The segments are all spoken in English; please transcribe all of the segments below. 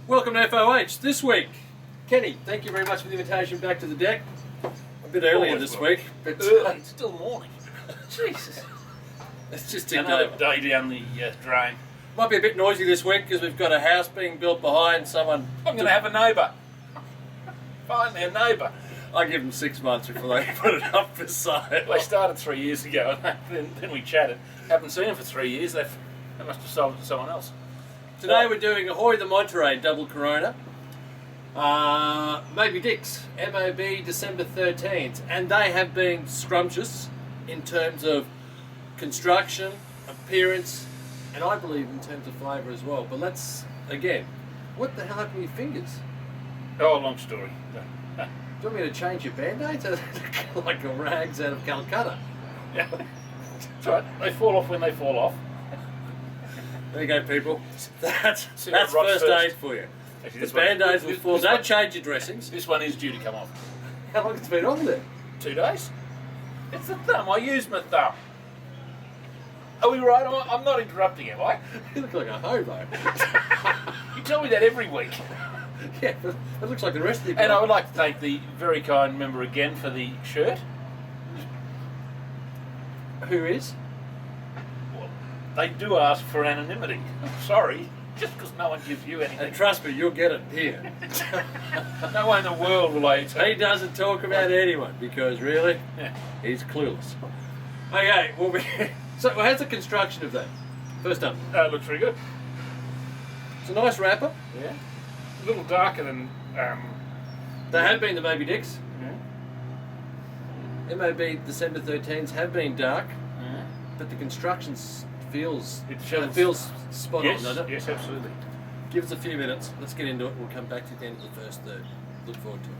Welcome to FOH. This week, Kenny, thank you very much for the invitation back to the deck. A bit earlier this week, but it's still morning. Jesus, it's just ticked another over. day down the drain. Might be a bit noisy this week because we've got a house being built behind someone. I'm going to have a neighbour. Finally, a neighbour. I give them 6 months before they put it up for sale. They started 3 years ago, and then we chatted. Haven't seen them for 3 years. They must have sold it to someone else. Today we're doing Ahoy the Monterey Double Corona. Moby Dicks, MOB December 13th, and they have been scrumptious in terms of construction, appearance, and I believe in terms of flavour as well. But let's, again, what the hell happened to your fingers? Oh, long story. Do you want me to change your band-aids like a rags out of Calcutta? Yeah. That's right. They fall off when they fall off. There you go, people. That's Rock's first first. aid for you. Actually, The this one- band-aids will this- fall. this Don't one- change your dressings. This one is due to come off. How long has it been on there? 2 days. It's the thumb. I use my thumb. Are we right? I'm not interrupting, am I? You look like a hobo. You tell me that every week. Yeah, but it looks like the rest of you. And I would like to thank the very kind member again for the shirt. Who is? Well, they do ask for anonymity. I'm sorry, just because no one gives you anything. And trust me, you'll get it here. No one in the world will I He doesn't talk about anyone because really, Yeah. he's clueless. Okay, so how's the construction of that? First up, It looks very good. it's a nice wrapper. Yeah. A little darker than. They have been the Moby Dicks. Yeah. MOB December 13s have been dark, Yeah. but the construction feels It it feels- feels spot Yes. on, doesn't it? Yes, absolutely. Give us a few minutes. Let's get into it. We'll come back to the end of the first third. Look forward to it.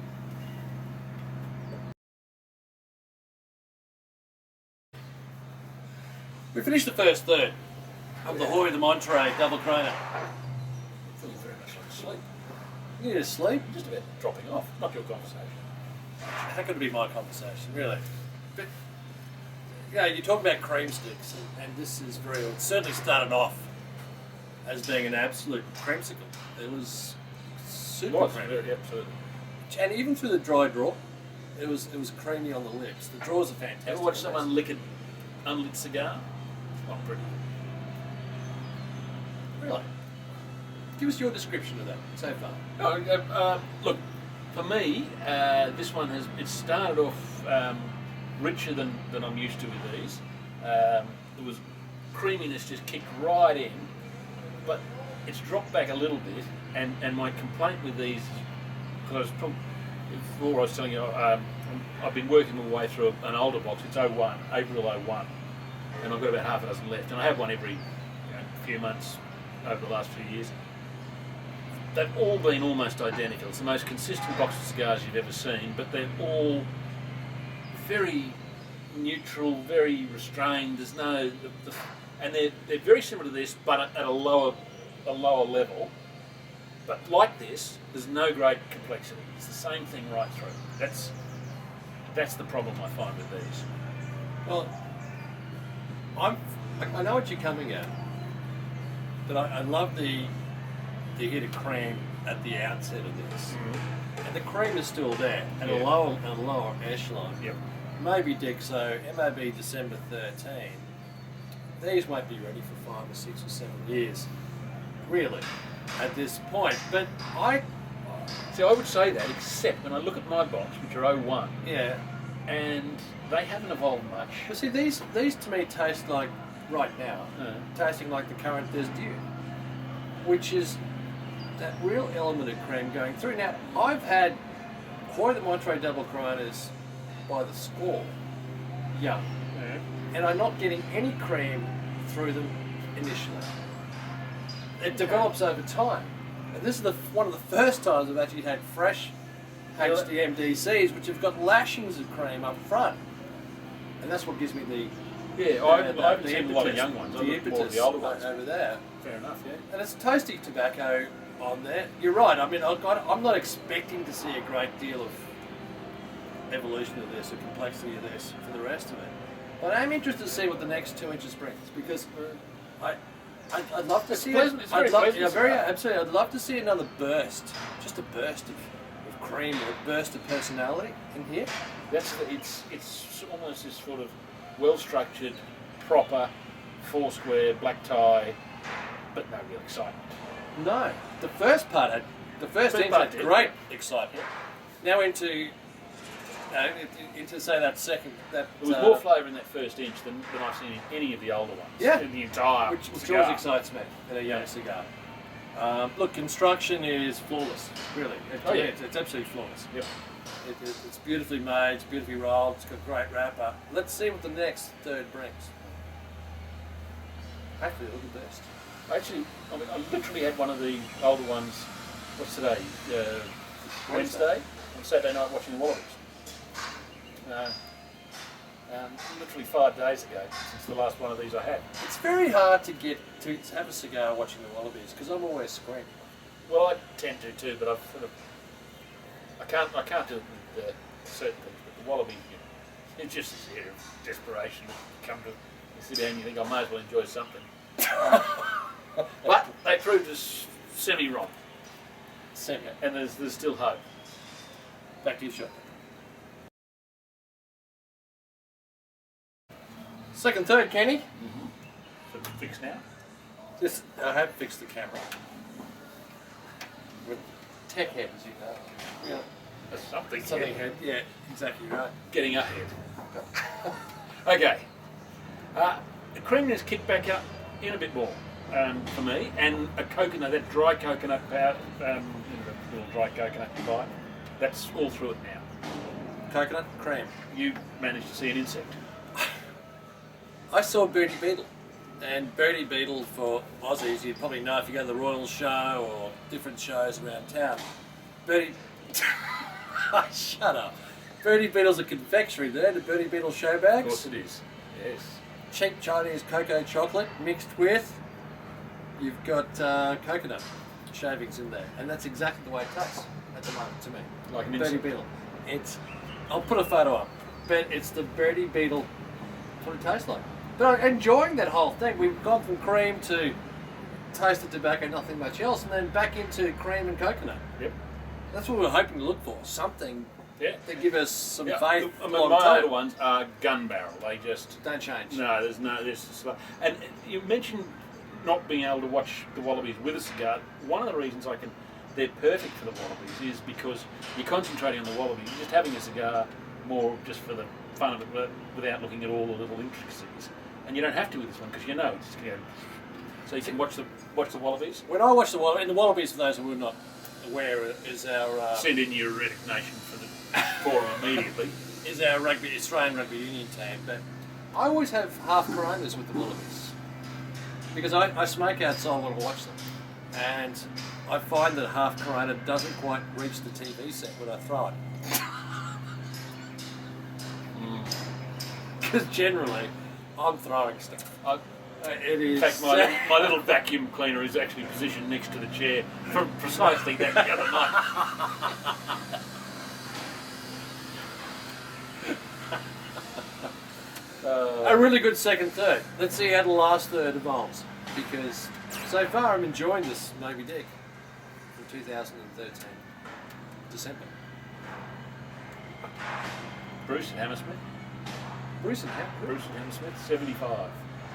We finished the first third of the Ahoy the Monterey Double Corona. Feeling very much like sleep. You need to sleep. Just about dropping off. Not your conversation. That could be my conversation, really. But yeah, you talk about cream sticks, and this is very. It certainly started off as being an absolute creamsicle. It was super creamy, Very, absolutely. and even through the dry draw, it was creamy on the lips. The draws are fantastic. Ever watch someone lick an unlit cigar? Not pretty. Really? Give us your description of that so far. No, look, for me, this one it started off richer than I'm used to with these. There was creaminess just kicked right in, but it's dropped back a little bit. And my complaint with these, because before I was telling you, I've been working my way through an older box. It's April 01, and I've got about half a dozen left, and I have one every few months over the last few years. They've all been almost identical. It's the most consistent box of cigars you've ever seen, but they're all very neutral, very restrained. There's no, and they're very similar to this, but at a lower level. But like this, there's no great complexity. It's the same thing right through. That's the problem I find with these. Well, I know what you're coming at, but I love the hit of cream at the outset of this, and the cream is still there at a lower echelon. Yep. Moby Dick, so MOB December 13. These won't be ready for 5 or 6 or 7 years, really, at this point. But See, I would say that, except when I look at my box, which are 01, yeah. and they haven't evolved much. But see, these to me taste like right now, tasting like the current Des Dieu, which is that real element of cream going through. Now, I've had Ahoy the Monterey Double Coronas by the score, young, and I'm not getting any cream through them initially. It develops over time, and this is one of the first times I've actually had fresh HDM DCs, which have got lashings of cream up front, and that's what gives me the I haven't seen a lot of young ones. I the look more at impetus the older ones. over there. Fair enough, yeah. And it's toasty tobacco on there. You're right. I mean, I'm not expecting to see a great deal of evolution of this or complexity of this for the rest of it. But I'm interested to see what the next 2 inches brings, because I'd love to see pleasant. it. It's very pleasant Absolutely. I'd love to see another burst, just a burst of cream, a burst of personality in here. It's almost this sort of well-structured, proper, four-square, black tie, but no real excitement. No, the first inch had great excitement. Now into say that second, that there was more flavour in that first inch than I've seen in any of the older ones. Yeah, in the entire which cigar. always excites me in a young cigar. Look, construction is flawless, really. It's absolutely flawless. Yep. It's beautifully made, it's beautifully rolled, it's got a great wrapper. Let's see what the next third brings. Hopefully it'll be best. Actually, I literally had one of the older ones. What's today? Wednesday. On Saturday night watching the Wallabies. Literally 5 days ago since the last one of these I had. It's very hard to get to have a cigar watching the Wallabies because I'm always screaming. Well, I tend to too, but I can't do it with certain things. But the Wallabies, it's just this air of desperation. You come to sit down and you think I might as well enjoy something. But they proved us semi-wrong. And there's still hope. Back to you, shot. Second, third, Kenny. Mm-hmm. So it's fixed now? I have fixed the camera. With tech head, as you know. Yeah. That's something head. Yeah, exactly right. Getting ahead. Okay. The creaminess kicked back up in a bit more for me, and a coconut, that dry coconut powder, the little dry coconut vibe, that's all through it now. Coconut cream. You managed to see an insect. I saw Birdie Beetle, and Birdie Beetle for Aussies, you'd probably know if you go to the Royal Show or different shows around town. Birdie, shut up. Birdie Beetle's a confectionery there, the Birdie Beetle show bags. Of course it is, yes. Cheap Chinese cocoa chocolate mixed with, you've got coconut shavings in there, and that's exactly the way it tastes at the moment to me. Like an Birdie insect. Beetle. I'll put a photo up, but it's the Birdie Beetle, that's what it tastes like. But I'm enjoying that whole thing. We've gone from cream to toasted tobacco, nothing much else, and then back into cream and coconut. Yep. That's what we're hoping to look for. Something to give us some faith. I mean, my older ones are gun barrel. They just don't change. No, there's and you mentioned not being able to watch the Wallabies with a cigar. One of the reasons they're perfect for the Wallabies is because you're concentrating on the Wallabies. You're just having a cigar more just for the fun of it, without looking at all the little intricacies. And you don't have to with this one because you know it's so you can watch the Wallabies. When I watch the Wallabies, and the Wallabies, for those who are not aware, is our send in your resignation for the forum immediately. Is our Australian rugby union team, but I always have half Coronas with the Wallabies because I smoke outside when I watch them, and I find that half Corona doesn't quite reach the TV set when I throw it. Because generally, I'm throwing stuff. It is. In fact, my little vacuum cleaner is actually positioned next to the chair for precisely that the other night. A really good second third. Let's see how the last third evolves. Because so far I'm enjoying this Moby Dick from 2013, December. Bruce and Hammersmith. Bruce and Hammersmith, 75.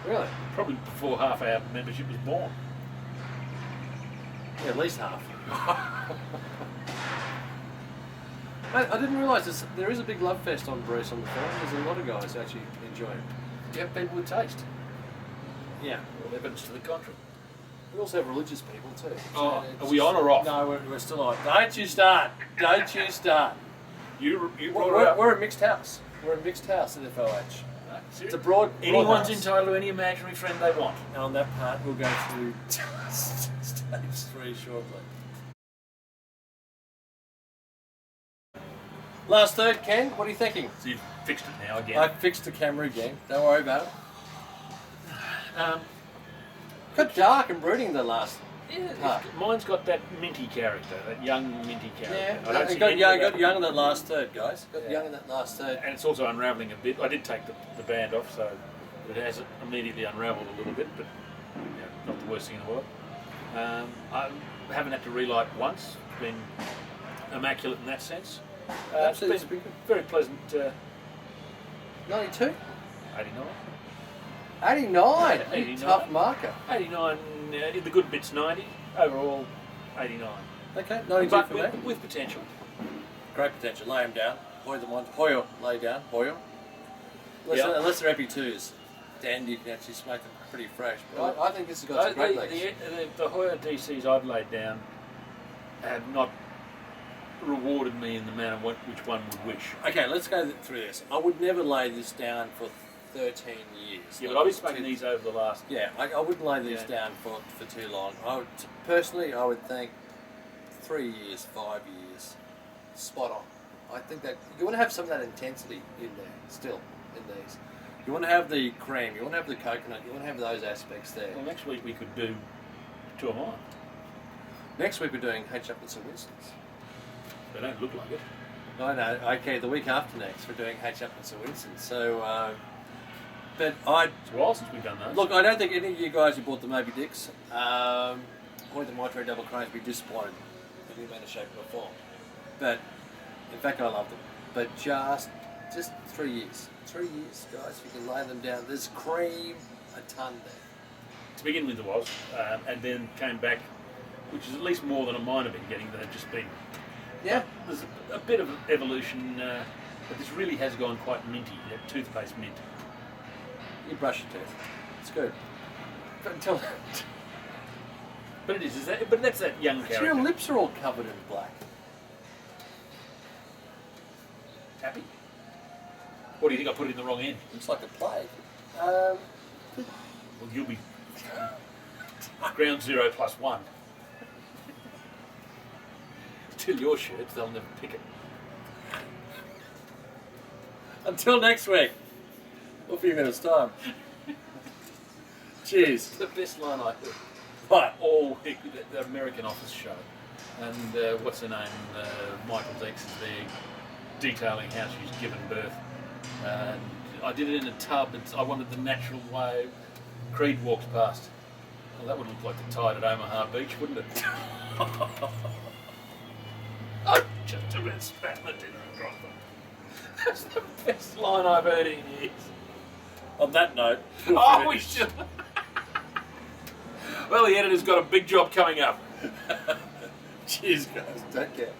Really? Probably before half our membership was born. Yeah, at least half. I didn't realise there is a big love fest on Bruce on the forum. There's a lot of guys who actually enjoy it. You have people with taste. Yeah. Well, evidence to the contrary. We also have religious people too. Oh, are we on or off? No, we're still on. Don't you start. Don't you start. You brought it up. We're a mixed house. We're a mixed house at FOH. It's a broad Anyone's house. entitled to any imaginary friend they want. And on that part, we'll go through stage 3 shortly. Last third, Ken, what are you thinking? So you've fixed it now again. I fixed the camera again. Don't worry about it. Got dark and brooding in the last part. Mine's got that minty character, that young minty character. Yeah, it got young in that last third, guys. Got young in that last third. And it's also unravelling a bit. I did take the band off, so it has immediately unravelled a little bit, but not the worst thing in the world. I haven't had to relight once. It's been immaculate in that sense. It's been very pleasant. 92? 89. 89? 89. Tough marker. 89, in the good bits 90, overall 89. Okay, 92 But for me. with potential. Great potential. Lay them down. Hoy them on. Hoyle, lay down. Hoyle. Unless they're EP2s, then you can actually smoke them pretty fresh. But I think this has got some great legs. The Hoyer DCs I've laid down have not rewarded me in the manner which one would wish. Okay, let's go through this. I would never lay this down for 13 years. Yeah, but I've been smoking these over the last... Yeah, I wouldn't lay these down for too long. Personally, I would think 3 years, 5 years, spot on. I think that you want to have some of that intensity in there, still, in these. You want to have the cream, you want to have the coconut, you want to have those aspects there. Well, next week we could do 2 of mine. Next week we're doing H. Upman's and Winston's. They don't look like it. No, okay, the week after next we're doing H. Upman's and Winston's. So, but It's a while since we've done those. look, I don't think any of you guys who bought the Moby Dicks or the Monterey Double Coronas would be disappointed in any manner, shape or form. But, in fact, I love them. But just 3 years. 3 years, guys, you can lay them down. There's cream a ton there. To begin with, there was, and then came back, which is at least more than I might have been getting. They've just been. Yeah. There's a bit of evolution, but this really has gone quite minty. That toothpaste mint. You brush your teeth. It's good. But until But it is that. But that's that young character. your lips are all covered in black. Happy? What do you think? I put it in the wrong end. Looks like a plague. Well, you'll be ground 0 plus 1. Till your shirts, they'll never pick it. Until next week. Or a few minutes' time. Cheers. The best line I heard. What? All the American Office show, and what's her name? Michael's ex is there, detailing how she's given birth. And I did it in a tub. I wanted the natural way. Creed walks past. Well, that would look like the tide at Omaha Beach, wouldn't it? Oh, just a red spat in the dinner and drop them. That's the best line I've heard in years. On that note, Oh, we should. Well, the editor's got a big job coming up. cheers, guys. Take care.